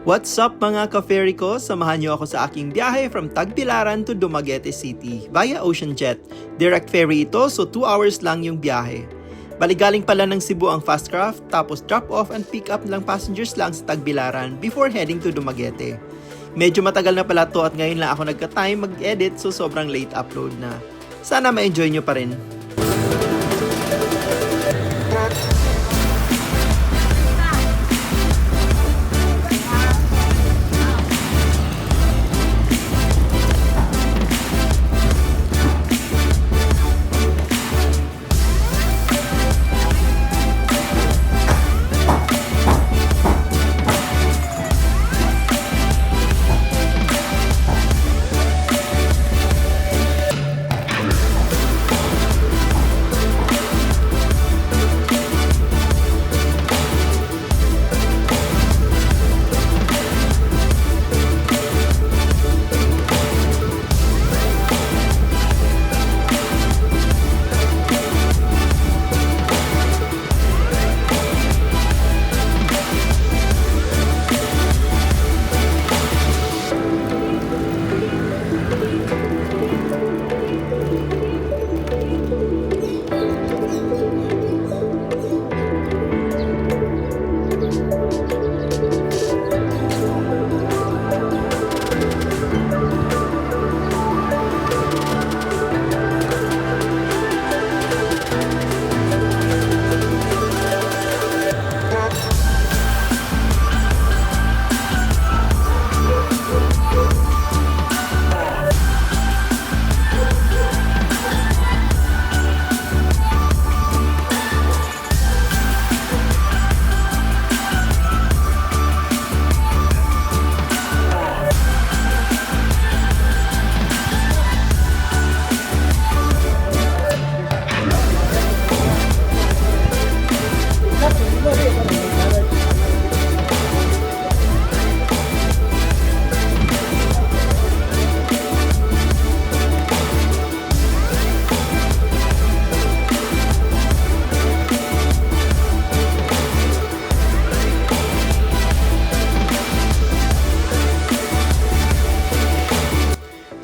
What's up mga ka-ferry ko? Samahan niyo ako sa aking biyahe from Tagbilaran to Dumaguete City via Ocean Jet. Direct ferry ito, so 2 hours lang yung biyahe. Baligaling pala ng Cebu ang Fastcraft, tapos drop off and pick up lang passengers lang sa Tagbilaran before heading to Dumaguete. Medyo matagal na pala to at ngayon lang ako nagka-time mag-edit, so sobrang late upload na. Sana ma-enjoy nyo pa rin.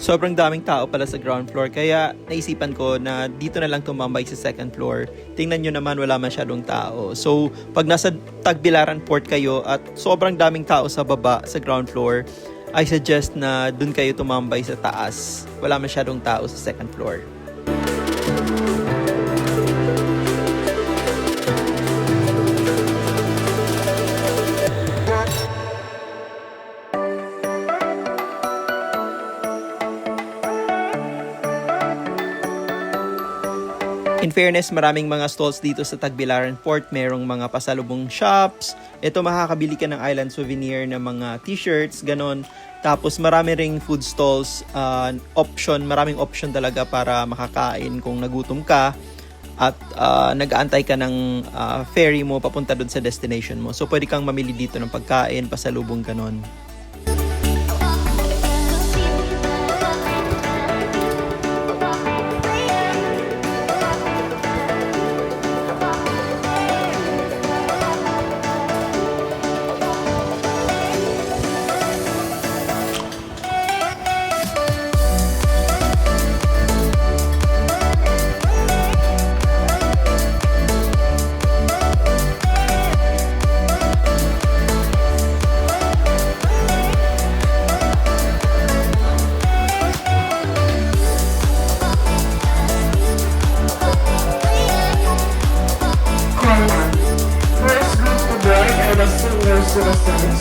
Sobrang daming tao pala sa ground floor, kaya naisipan ko na dito na lang tumambay sa second floor. Tingnan nyo naman, wala masyadong tao. So, pag nasa Tagbilaran Port kayo at sobrang daming tao sa baba, sa ground floor, I suggest na dun kayo tumambay sa taas. Wala masyadong tao sa second floor. In fairness, maraming mga stalls dito sa Tagbilaran Port. Merong mga pasalubong shops. Ito, makakabili ka ng island souvenir ng mga t-shirts, ganon. Tapos marami ring food stalls, maraming option talaga para makakain kung nagutom ka at nag-aantay ka ng ferry mo papunta doon sa destination mo. So pwede kang mamili dito ng pagkain, pasalubong, ganon. Citizens,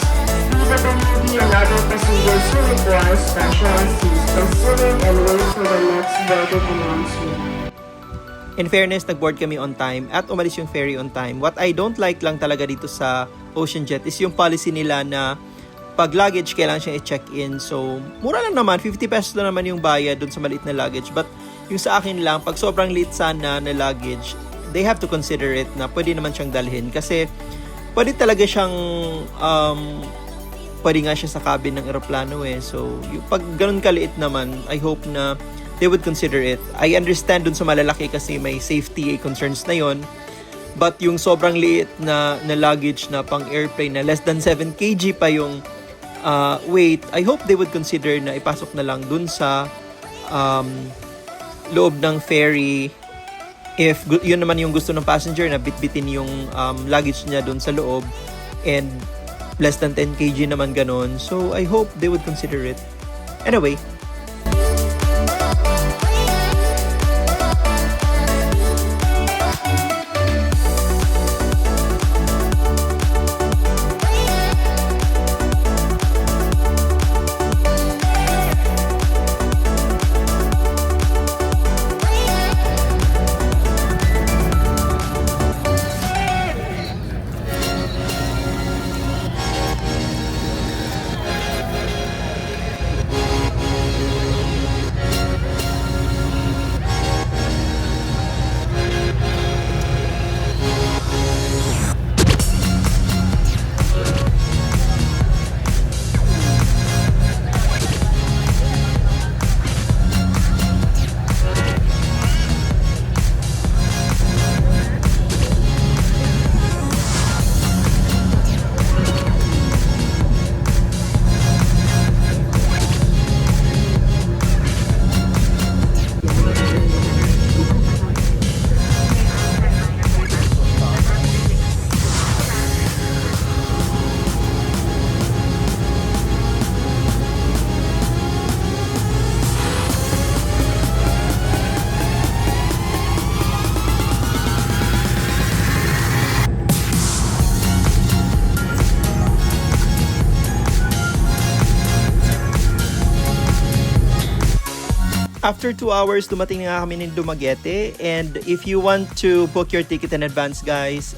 PWD and other passengers who require special assistance considering and wait for the next boarding announcement. In fairness, nag-board kami on time at umalis yung ferry on time. What I don't like lang talaga dito sa Ocean Jet is yung policy nila na pag luggage, kailangan siyang i-check-in. So, mura lang naman, 50 pesos na naman yung bayad dun sa maliit na luggage. But yung sa akin lang, pag sobrang liit sana na luggage, they have to consider it na pwede naman siyang dalhin. Kasi pwede talaga siyang pwede nga siya sa cabin ng eroplano eh. So, yung pag ganun kaliit naman, I hope na they would consider it. I understand dun sa malalaki kasi may safety concerns na yon. But yung sobrang liit na luggage na pang airplane na less than 7 kg pa yung wait, I hope they would consider na ipasok na lang dun sa loob ng ferry. If yun naman yung gusto ng passenger na bitbitin yung luggage niya dun sa loob and less than 10 kg naman ganon. So I hope they would consider it. Anyway, after 2 hours, dumating na kami ng Dumaguete. And if you want to book your ticket in advance, guys,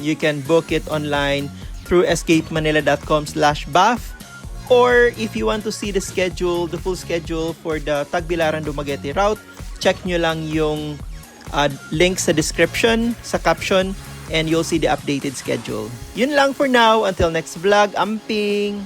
you can book it online through escapemanila.com/BAF. Or if you want to see the schedule, the full schedule for the Tagbilaran Dumaguete route, check nyo lang yung link sa description, sa caption, and you'll see the updated schedule. Yun lang for now. Until next vlog, amping!